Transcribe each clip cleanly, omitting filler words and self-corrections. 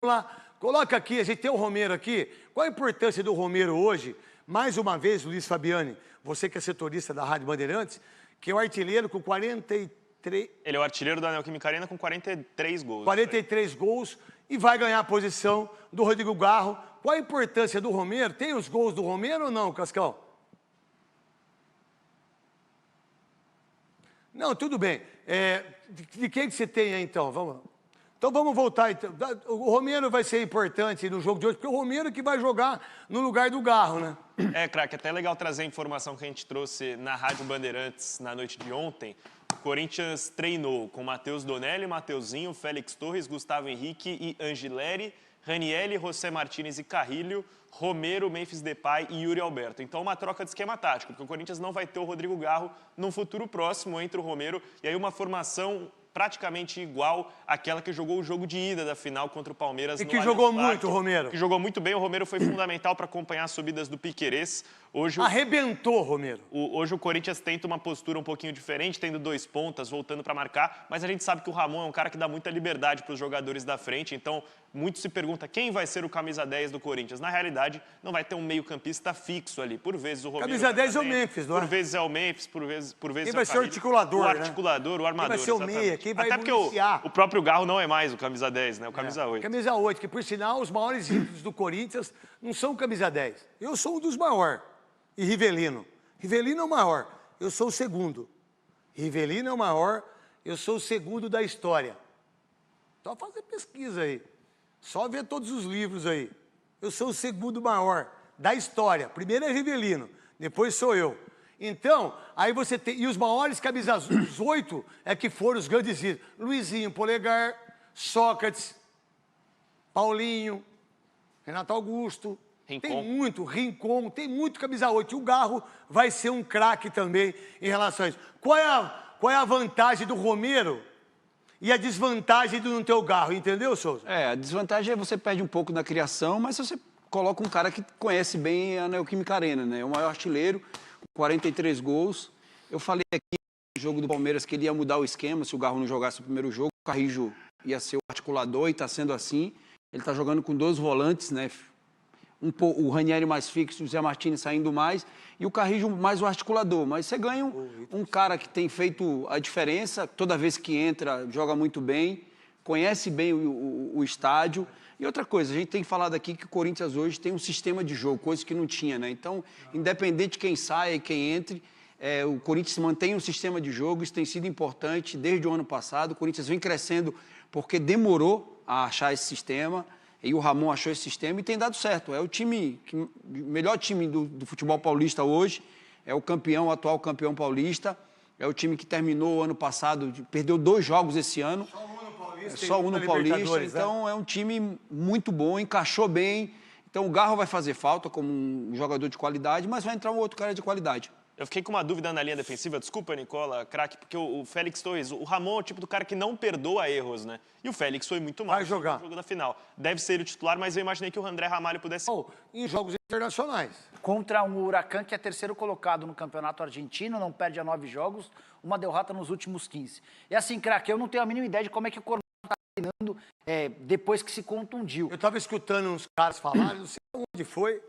Vamos lá, coloca aqui, a gente tem o Romero aqui. Qual a importância do Romero hoje? Mais uma vez, Luiz Fabiani, você que é setorista da Rádio Bandeirantes, que é o artilheiro com 43... Ele é o artilheiro da Neoquímica Arena com 43 gols. 43 gols e vai ganhar a posição do Rodrigo Garro. Qual a importância do Romero? Tem os gols do Romero ou não, Cascão? Não, tudo bem. De quem que você tem aí, então? Vamos lá. Então vamos voltar. Então. O Romero vai ser importante no jogo de hoje, porque o Romero que vai jogar no lugar do Garro, né? Craque, até legal trazer a informação que a gente trouxe na Rádio Bandeirantes na noite de ontem. O Corinthians treinou com Matheus Donelli, Mateuzinho, Félix Torres, Gustavo Henrique e Angileri, Ranielli, José Martínez e Carrilho, Romero, Memphis Depay e Yuri Alberto. Então, uma troca de esquema tático, porque o Corinthians não vai ter o Rodrigo Garro num futuro próximo entre o Romero e aí uma formação praticamente igual àquela que jogou o jogo de ida da final contra o Palmeiras. E que jogou muito, o Romero. Que jogou muito bem. O Romero foi fundamental para acompanhar as subidas do Piquerez. Hoje arrebentou, Romero. Hoje o Corinthians tenta uma postura um pouquinho diferente, tendo 2 pontas, voltando para marcar, mas a gente sabe que o Ramon é um cara que dá muita liberdade para os jogadores da frente, então muito se pergunta quem vai ser o camisa 10 do Corinthians. Na realidade, não vai ter um meio-campista fixo ali. Por vezes o Romero... Camisa 10 é o Memphis, não é? Por vezes é o Memphis, por vezes quem vai ser o articulador, o articulador, né? o armador. Quem vai ser o meia, quem vai Até iniciar. porque o próprio Garro não é mais o camisa 10, né? O camisa 8. Camisa 8, que por sinal os maiores ídolos do Corinthians não são camisa 10. Eu sou um dos maiores. E Rivelino. Rivelino é o maior, eu sou o segundo. Rivelino é o maior, eu sou o segundo da história. Só fazer pesquisa aí. Só ver todos os livros aí. Eu sou o segundo maior da história. Primeiro é Rivelino, depois sou eu. Então, aí você tem... E os maiores camisas, os 8 é que foram os grandes ídolos. Luizinho, Polegar, Sócrates, Paulinho, Renato Augusto... Rincon. Tem muito, Rincon, tem muito camisa 8. E o Garro vai ser um craque também em relação a isso. Qual é a vantagem do Romero e a desvantagem do não ter o Garro, entendeu, Souza? A desvantagem é você perde um pouco na criação, mas você coloca um cara que conhece bem a Neoquímica Arena, né? O maior artilheiro, 43 gols. Eu falei aqui no jogo do Palmeiras que ele ia mudar o esquema se o Garro não jogasse o primeiro jogo. O Carrijo ia ser o articulador e está sendo assim. Ele está jogando com 2 volantes, né? O Ranieri mais fixo, o Zé Martínez saindo mais, e o Carrijo mais o articulador. Mas você ganha um cara que tem feito a diferença, toda vez que entra, joga muito bem, conhece bem o estádio. E outra coisa, a gente tem falado aqui que o Corinthians hoje tem um sistema de jogo, coisa que não tinha, né? Então, independente de quem saia e quem entre, o Corinthians mantém um sistema de jogo, isso tem sido importante desde o ano passado. O Corinthians vem crescendo porque demorou a achar esse sistema. E o Ramon achou esse sistema e tem dado certo. É o melhor time do futebol paulista hoje. É o atual campeão paulista. É o time que terminou o ano passado, perdeu 2 jogos esse ano. Só um no Paulista. Só um no Paulista. Então é um time muito bom, encaixou bem. Então o Garro vai fazer falta como um jogador de qualidade, mas vai entrar um outro cara de qualidade. Eu fiquei com uma dúvida na linha defensiva, desculpa, Nicola, craque, porque o Félix Torres, o Ramon é o tipo do cara que não perdoa erros, né? E o Félix foi muito mal vai jogar no jogo da final. Deve ser o titular, mas eu imaginei que o André Ramalho pudesse... Em jogos internacionais. Contra um Huracan que é 3º colocado no campeonato argentino, não perde a 9 jogos, uma derrota nos últimos 15. E assim, craque, eu não tenho a mínima ideia de como é que o Coronado está treinando depois que se contundiu. Eu estava escutando uns caras falarem, não sei onde foi...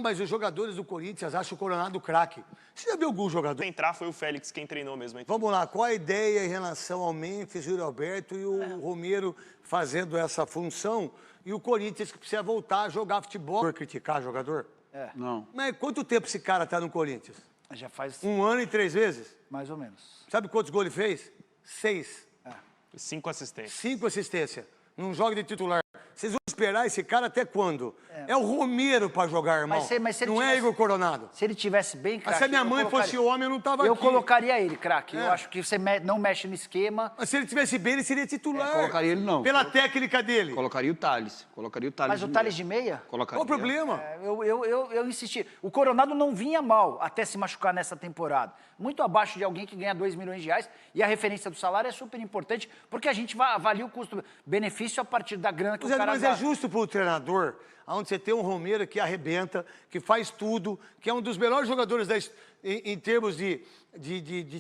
mas os jogadores do Corinthians acham o Coronado craque. Você já viu algum jogador? Quem entrar foi o Félix quem treinou mesmo. Hein? Vamos lá, qual a ideia em relação ao Memphis, Yuri Alberto e o Romero fazendo essa função? E o Corinthians que precisa voltar a jogar futebol. Por criticar jogador? Não. Mas quanto tempo esse cara está no Corinthians? Já faz... 1 ano e 3 vezes? Mais ou menos. Sabe quantos gols ele fez? 6. 5 assistências. 5 assistências. Num jogo de titular. Vocês vão esperar esse cara até quando? É o Romero para jogar, irmão. Mas se ele não tivesse, é Igor Coronado. Se ele tivesse bem, craque... Se a minha mãe fosse homem, eu não estava aqui. Eu colocaria ele, craque. Eu acho que você não mexe no esquema. Mas se ele tivesse bem, ele seria titular. Colocaria ele não. Pela técnica dele. Colocaria o Tales. Mas o Tales de meia? Colocaria. Qual o problema? Eu insisti. O Coronado não vinha mal até se machucar nessa temporada. Muito abaixo de alguém que ganha 2 milhões de reais. E a referência do salário é super importante, porque a gente avalia o custo-benefício a partir da grana que o cara Mas é justo para o treinador, onde você tem um Romero que arrebenta, que faz tudo, que é um dos melhores jogadores em termos de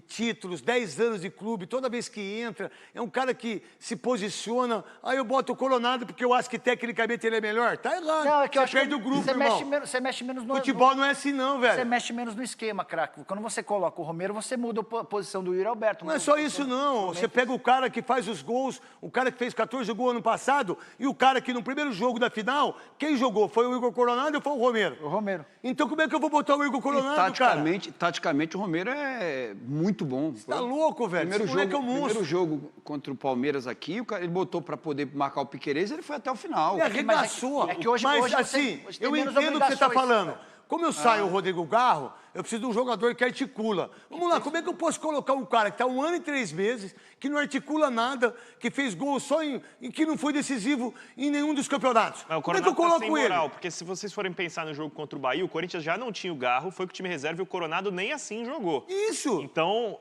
títulos, 10 anos de clube, toda vez que entra, é um cara que se posiciona. Aí eu boto o Coronado porque eu acho que tecnicamente ele é melhor. Tá errado. Não, é que eu acho Você perde que o grupo, você irmão. você mexe menos no... Futebol não é assim não, Você velho. mexe menos no esquema, craque. Quando você coloca o Romero, você muda a posição do Yuri Alberto. Não é só isso, não. Você pega o cara que faz os gols, o cara que fez 14 gols ano passado, e o cara que no primeiro jogo da final, quem jogou? Foi o Igor Coronado ou foi o Romero? O Romero. Então como é que eu vou botar o Igor Coronado, cara? Taticamente, o Romero é muito bom. Tá louco, velho? Primeiro Esse moleque é um jogo, monstro. primeiro jogo contra o Palmeiras aqui, ele botou para poder marcar o Piquerez e ele foi até o final. Ele arregaçou. é que hoje- Mas hoje você- assim, hoje tem eu menos entendo o que você está obrigações. falando. Como eu saio o Rodrigo Garro, eu preciso de um jogador que articula. Vamos lá, como é que eu posso colocar um cara que está 1 ano e 3 meses, que não articula nada, que fez gol só em que não foi decisivo em nenhum dos campeonatos? Mas o Como é que eu Coronado tá coloco sem ele? moral, porque se vocês forem pensar no jogo contra o Bahia, o Corinthians já não tinha o Garro, foi com o time reserva e o Coronado nem assim jogou. Isso. Então,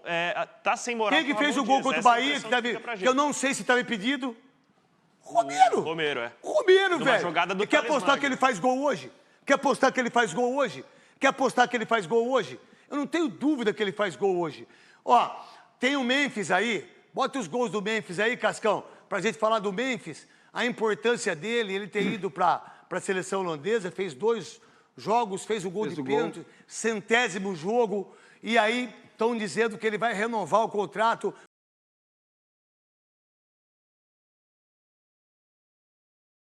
tá sem moral. Quem que pelo fez o amor de gol Deus, contra o essa é a Bahia, impressão que fica pra eu gente. não sei se estava impedido? Romero. Romero, é. Romero, Numa velho. jogada do E quer Thales apostar Magno. que ele faz gol hoje? Quer apostar que ele faz gol hoje? Quer apostar que ele faz gol hoje? Eu não tenho dúvida que ele faz gol hoje. Ó, tem o Memphis aí. Bota os gols do Memphis aí, Cascão, pra gente falar do Memphis. A importância dele, ele ter ido pra seleção holandesa, fez 2 jogos, fez o gol Fez de o gol. pênalti, 100º jogo. E aí estão dizendo que ele vai renovar o contrato